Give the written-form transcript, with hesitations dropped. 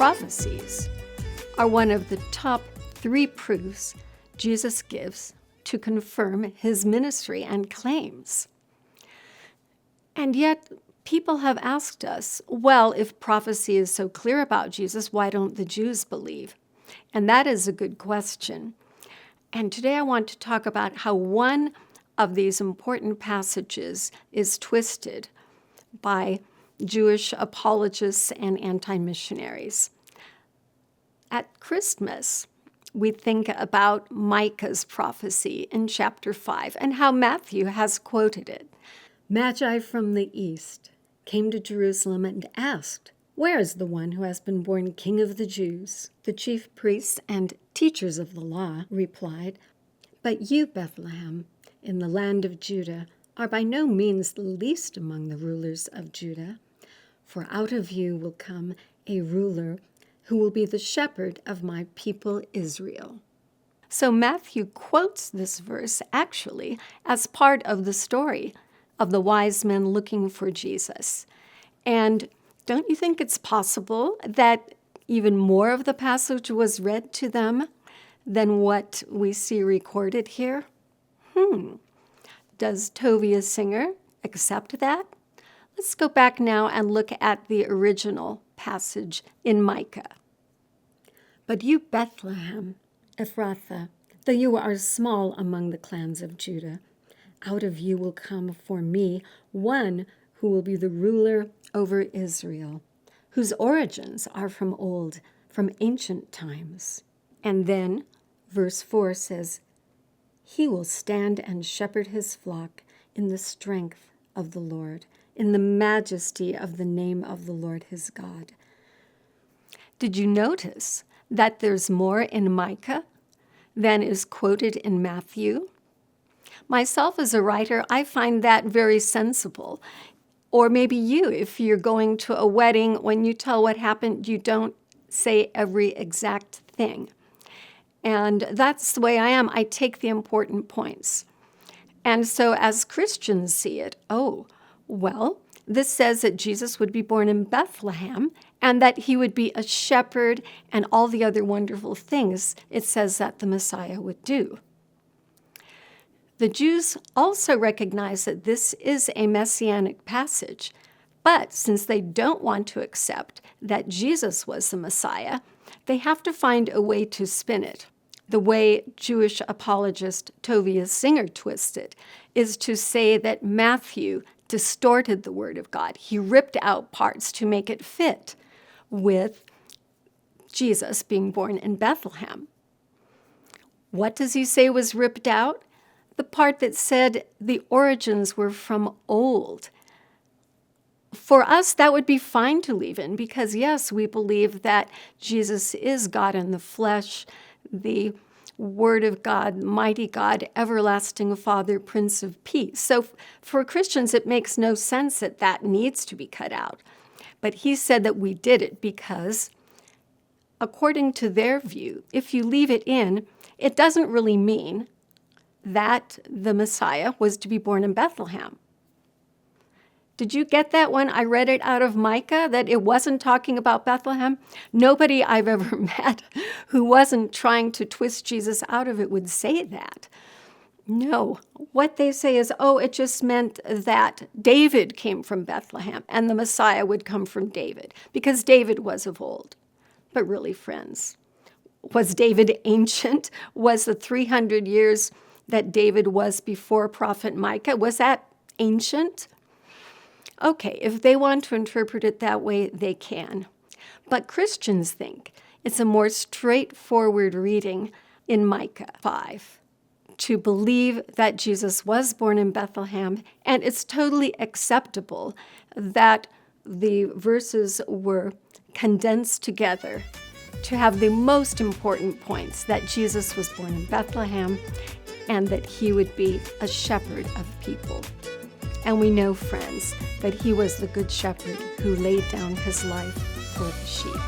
prophecies are one of the top 3 proofs Jesus gives to confirm his ministry and claims. And yet, people have asked us, well, if prophecy is so clear about Jesus, why don't the Jews believe? And that is a good question. And today I want to talk about how one of these important passages is twisted by Jewish apologists and anti-missionaries. At Christmas, we think about Micah's prophecy in chapter 5 and how Matthew has quoted it. Magi from the east came to Jerusalem and asked, "Where is the one who has been born King of the Jews?" The chief priests and teachers of the law replied, "But you, Bethlehem, in the land of Judah, are by no means the least among the rulers of Judah, for out of you will come a ruler who will be the shepherd of my people Israel." So Matthew quotes this verse actually as part of the story of the wise men looking for Jesus. And don't you think it's possible that even more of the passage was read to them than what we see recorded here? Does Tovia Singer accept that? Let's go back now and look at the original passage in Micah. "But you, Bethlehem, Ephrathah, though you are small among the clans of Judah, out of you will come for me one who will be the ruler over Israel, whose origins are from old, from ancient times." And then verse 4 says, "He will stand and shepherd his flock in the strength of the Lord, in the majesty of the name of the Lord his God." Did you notice that there's more in Micah than is quoted in Matthew? Myself as a writer, I find that very sensible. Or maybe you, if you're going to a wedding, when you tell what happened, you don't say every exact thing. And that's the way I am. I take the important points. And so as Christians see it, this says that Jesus would be born in Bethlehem and that he would be a shepherd and all the other wonderful things it says that the Messiah would do. The Jews also recognize that this is a messianic passage, but since they don't want to accept that Jesus was the Messiah, they have to find a way to spin it. The way Jewish apologist Tovia Singer twists it is to say that Matthew distorted the Word of God. He ripped out parts to make it fit with Jesus being born in Bethlehem. What does he say was ripped out? The part that said the origins were from old. For us, that would be fine to leave in because, yes, we believe that Jesus is God in the flesh, the Word of God, mighty God, everlasting Father, Prince of Peace. So for Christians, it makes no sense that that needs to be cut out. But he said that we did it because, according to their view, if you leave it in, it doesn't really mean that the Messiah was to be born in Bethlehem. Did you get that when I read it out of Micah, that it wasn't talking about Bethlehem? Nobody I've ever met who wasn't trying to twist Jesus out of it would say that. No, what they say is, it just meant that David came from Bethlehem and the Messiah would come from David because David was of old. But really, friends, was David ancient? Was the 300 years that David was before prophet Micah, was that ancient? Okay, if they want to interpret it that way, they can. But Christians think it's a more straightforward reading in Micah 5 to believe that Jesus was born in Bethlehem, and it's totally acceptable that the verses were condensed together to have the most important points, that Jesus was born in Bethlehem and that he would be a shepherd of people. And we know, friends, that he was the good shepherd who laid down his life for the sheep.